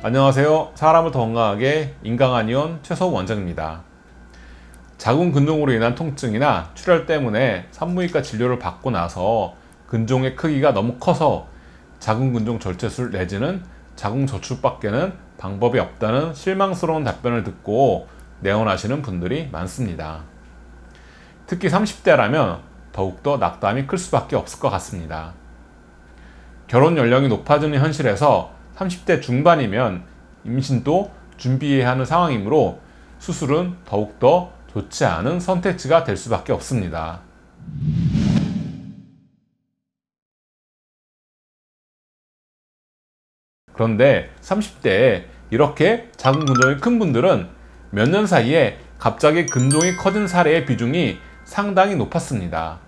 안녕하세요. 사람을 더 건강하게 인강한의원 최서우 원장입니다. 자궁 근종으로 인한 통증이나 출혈 때문에 산부인과 진료를 받고 나서 근종의 크기가 너무 커서 자궁 근종 절제술 내지는 자궁 저축밖에는 방법이 없다는 실망스러운 답변을 듣고 내원하시는 분들이 많습니다. 특히 30대라면 더욱더 낙담이 클 수밖에 없을 것 같습니다. 결혼 연령이 높아지는 현실에서 30대 중반이면 임신도 준비해야 하는 상황이므로 수술은 더욱더 좋지 않은 선택지가 될 수밖에 없습니다. 그런데 30대에 이렇게 자궁 근종이 큰 분들은 몇 년 사이에 갑자기 근종이 커진 사례의 비중이 상당히 높았습니다.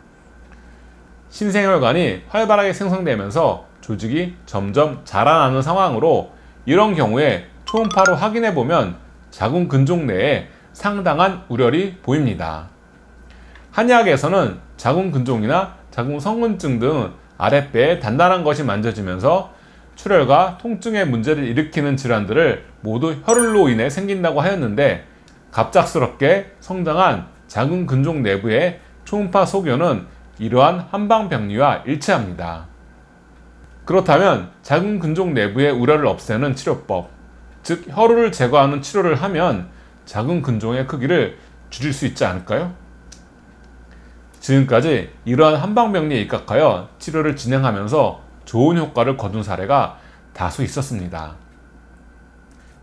신생혈관이 활발하게 생성되면서 조직이 점점 자라나는 상황으로 이런 경우에 초음파로 확인해보면 자궁 근종 내에 상당한 우열이 보입니다. 한의학에서는 자궁 근종이나 자궁 성근증 등 아랫배에 단단한 것이 만져지면서 출혈과 통증의 문제를 일으키는 질환들을 모두 혈흔로 인해 생긴다고 하였는데, 갑작스럽게 성장한 자궁 근종 내부의 초음파 소견은 이러한 한방병리와 일치합니다. 그렇다면 자궁 근종 내부의 우려를 없애는 치료법, 즉 혈흔을 제거하는 치료를 하면 자궁 근종의 크기를 줄일 수 있지 않을까요? 지금까지 이러한 한방병리에 입각하여 치료를 진행하면서 좋은 효과를 거둔 사례가 다수 있었습니다.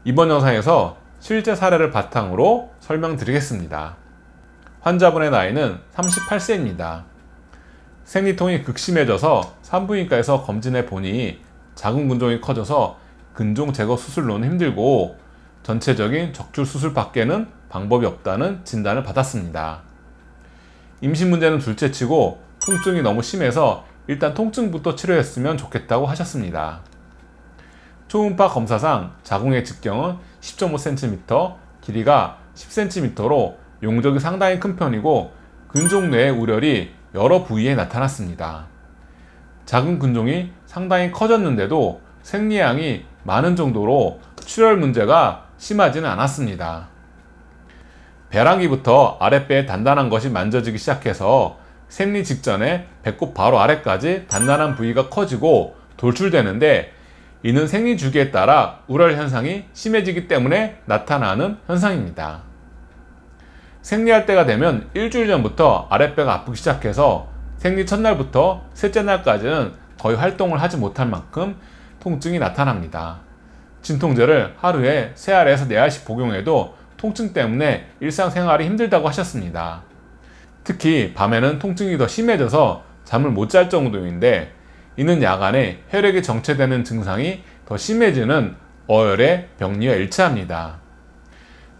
이번 영상에서 실제 사례를 바탕으로 설명드리겠습니다. 환자분의 나이는 38세입니다. 생리통이 극심해져서 산부인과에서 검진해 보니 자궁 근종이 커져서 근종 제거 수술로는 힘들고 전체적인 적출 수술 밖에는 방법이 없다는 진단을 받았습니다. 임신 문제는 둘째치고 통증이 너무 심해서 일단 통증부터 치료했으면 좋겠다고 하셨습니다. 초음파 검사상 자궁의 직경은 10.5cm, 길이가 10cm로 용적이 상당히 큰 편이고 근종 내의 우열이 여러 부위에 나타났습니다. 자궁 근종이 상당히 커졌는데도 생리량이 많은 정도로 출혈 문제가 심하지는 않았습니다. 배란기부터 아랫배에 단단한 것이 만져지기 시작해서 생리 직전에 배꼽 바로 아래까지 단단한 부위가 커지고 돌출되는데, 이는 생리 주기에 따라 우열 현상이 심해지기 때문에 나타나는 현상입니다. 생리할 때가 되면 일주일 전부터 아랫배가 아프기 시작해서 생리 첫날부터 셋째 날까지는 거의 활동을 하지 못할 만큼 통증이 나타납니다. 진통제를 하루에 3알에서 4알씩 복용해도 통증 때문에 일상생활이 힘들다고 하셨습니다. 특히 밤에는 통증이 더 심해져서 잠을 못 잘 정도인데, 이는 야간에 혈액이 정체되는 증상이 더 심해지는 어혈의 병리와 일치합니다.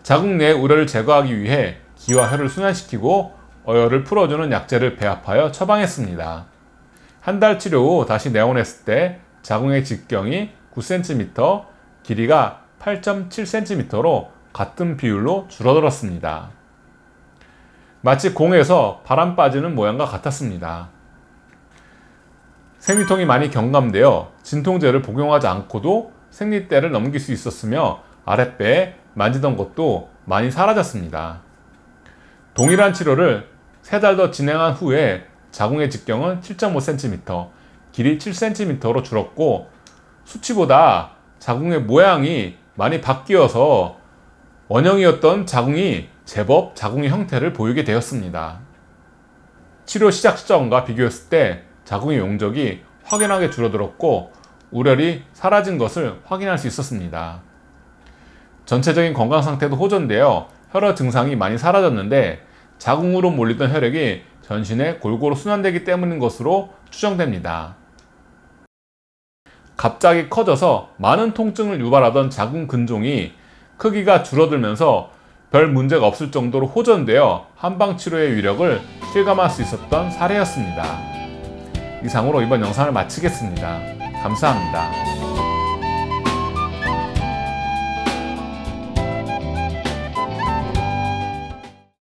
자궁 내 우려를 제거하기 위해 기와 혈을 순환시키고 어혈을 풀어주는 약재를 배합하여 처방했습니다. 한 달 치료 후 다시 내원했을 때 자궁의 직경이 9cm, 길이가 8.7cm로 같은 비율로 줄어들었습니다. 마치 공에서 바람 빠지는 모양과 같았습니다. 생리통이 많이 경감되어 진통제를 복용하지 않고도 생리대를 넘길 수 있었으며 아랫배에 만지던 것도 많이 사라졌습니다. 동일한 치료를 3달 더 진행한 후에 자궁의 직경은 7.5cm, 길이 7cm로 줄었고 수치보다 자궁의 모양이 많이 바뀌어서 원형이었던 자궁이 제법 자궁의 형태를 보이게 되었습니다. 치료 시작 시점과 비교했을 때 자궁의 용적이 확연하게 줄어들었고 우열이 사라진 것을 확인할 수 있었습니다. 전체적인 건강 상태도 호전되어 혈흔 증상이 많이 사라졌는데, 자궁으로 몰리던 혈액이 전신에 골고루 순환되기 때문인 것으로 추정됩니다. 갑자기 커져서 많은 통증을 유발하던 자궁 근종이 크기가 줄어들면서 별 문제가 없을 정도로 호전되어 한방치료의 위력을 실감할 수 있었던 사례였습니다. 이상으로 이번 영상을 마치겠습니다. 감사합니다.